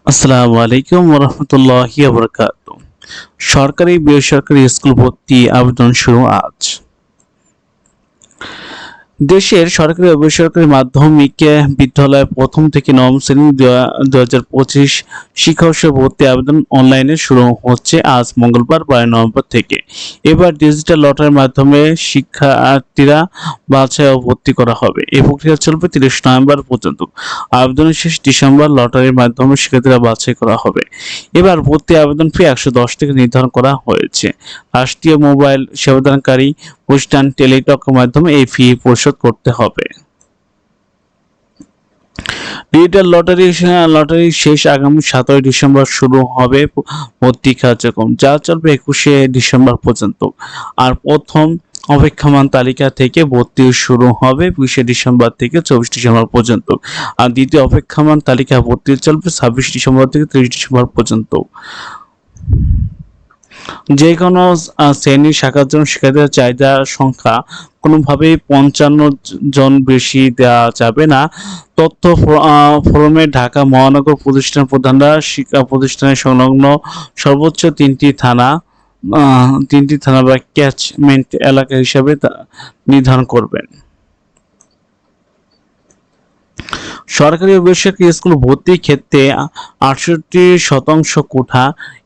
আসসালামু আলাইকুম ওরহমতুল্লাহি ওয়াবারাকাতুহু। সরকারি বেসরকারি স্কুল ভর্তি আবেদন শুরু আজ। দেশের সরকারি ও বেসরকারি মাধ্যমিক বিদ্যালয়ে প্রথম থেকে নবম শ্রেণী ২০২৫ শিক্ষাবর্ষে ভর্তি আবেদন অনলাইনে শুরু হচ্ছে আজ মঙ্গলবার ১২ নভেম্বর থেকে। এবার ডিজিটাল লটারির মাধ্যমে শিক্ষার্থীরা বাছাই ও ভর্তি করা হবে। এই প্রক্রিয়া চলবে ৩০ নভেম্বর পর্যন্ত। আবেদনের শেষ ডিসেম্বর। লটারির মাধ্যমে শিক্ষার্থীরা বাছাই করা হবে। এবার ভর্তি আবেদন ফি ১১০ টাকা নির্ধারণ করা হয়েছে। রাষ্ট্রীয় মোবাইল সেবাদানকারী প্রতিষ্ঠান টেলিটকের মাধ্যমে এই ফি পরিশোধ করতে হবে। ডিজিটাল লটারি শেষ আগামী ১৭ ডিসেম্বর শুরু হবে ভর্তি কার্যক্রম, যা চলবে ২১শে ডিসেম্বর পর্যন্ত। আর প্রথম অপেক্ষমান তালিকা থেকে ভর্তি শুরু হবে ২০শে ডিসেম্বর থেকে ২৪ ডিসেম্বর পর্যন্ত। আর দ্বিতীয় অপেক্ষমান তালিকা ভর্তি চলবে ২৬ ডিসেম্বর থেকে ৩০ ডিসেম্বর পর্যন্ত। যে কোনো শ্রেণীর শাখার জন্য শিক্ষার্থীদের চাহিদার সংখ্যা কোনোভাবেই ৫৫ জন বেশি দেওয়া যাবে না। তথ্য ফরমে ঢাকা মহানগর প্রতিষ্ঠান প্রধানরা শিক্ষা প্রতিষ্ঠানের সংলগ্ন সর্বোচ্চ তিনটি থানা বা ক্যাচমেন্ট এলাকা হিসাবে নির্ধারণ করবেন। সরকারি ও বেসরকারি স্কুল ভর্তির ক্ষেত্রে ৬৮% কোটা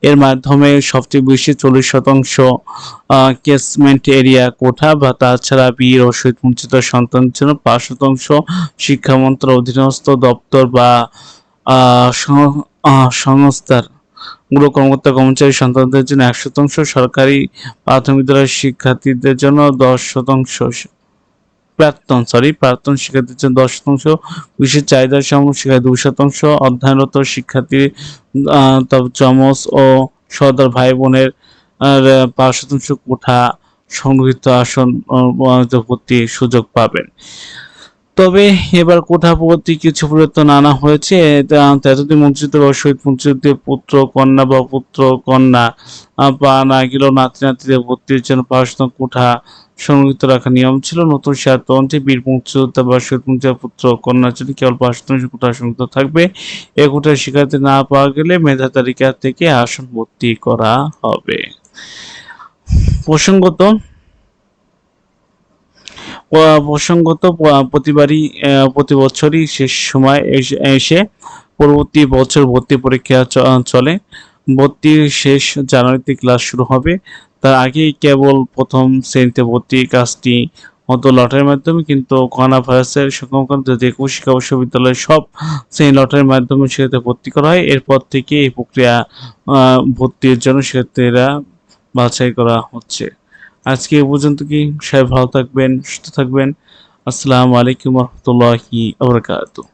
এর মাধ্যমে সবচেয়ে বেশি ৪০% ক্যাচমেন্ট এরিয়া কোটা বা তাছাড়া বীর ও শহীদ বঞ্চিত সন্তানদের জন্য ৫% শিক্ষা মন্ত্রণালয়ের অধীনস্থ দপ্তর বা সংস্থার কর্মকর্তা কর্মচারী সন্তানদের জন্য ১% সরকারি প্রাথমিক বিদ্যালয়ের শিক্ষার্থীদের জন্য ১০% প্রাক্তন শিক্ষার্থীদের জন্য ১০%, বিশেষ চাহিদা সম্পন্ন শিক্ষার্থী ২%, অধ্যয়নরত শিক্ষার্থী যমজ ও সহোদর ভাই বোনের ৫% কোটা সংরক্ষিত আসন ভর্তির সুযোগ পাবেন। তবে এবার কোটা ভর্তি কিছু পরিবর্তন আনা হয়েছে। এতদিন মুক্তিযুদ্ধ বা শহীদ মুক্তিযুদ্ধের পুত্র কন্যা বা পুত্র কন্যা পা না গেলেও নাতি নাতিদের ভর্তির জন্য ৫% কোটা সংরক্ষিত রাখার নিয়ম ছিল। নতুন সিদ্ধান্ত অনুযায়ী বীর মুক্তিযোদ্ধা বা শহীদ মুক্তিযোদ্ধার পুত্র কন্যার জন্য কেবল ৫% কোটা সংরক্ষিত থাকবে। এ কোটায় শিক্ষার্থী না পাওয়া গেলে মেধা তালিকা থেকে আসন ভর্তি করা হবে। প্রসঙ্গত প্রতি বছরই শেষ সময় এসে পরবর্তী বছর ভর্তি পরীক্ষা চলে। ভর্তির শেষ জানুয়ারিতে ক্লাস শুরু হবে। তার আগেই কেবল প্রথম শ্রেণীতে ভর্তির কাজটি হতো লটারির মাধ্যমে, কিন্তু করোনা ভাইরাসের সংক্রমণ ২০২১ শিক্ষা বিশ্ববিদ্যালয়ের সব শ্রেণী লটারির মাধ্যমে সেখানে ভর্তি করা হয়। এরপর থেকে এই প্রক্রিয়া ভর্তির জন্য শিক্ষার্থীরা বাছাই করা হচ্ছে। আজকে এ পর্যন্ত। সবাই ভালো থাকবেন, সুস্থ থাকবেন। আসসালামু আলাইকুম ওয়া রাহমাতুল্লাহি ওয়া বারাকাতুহু।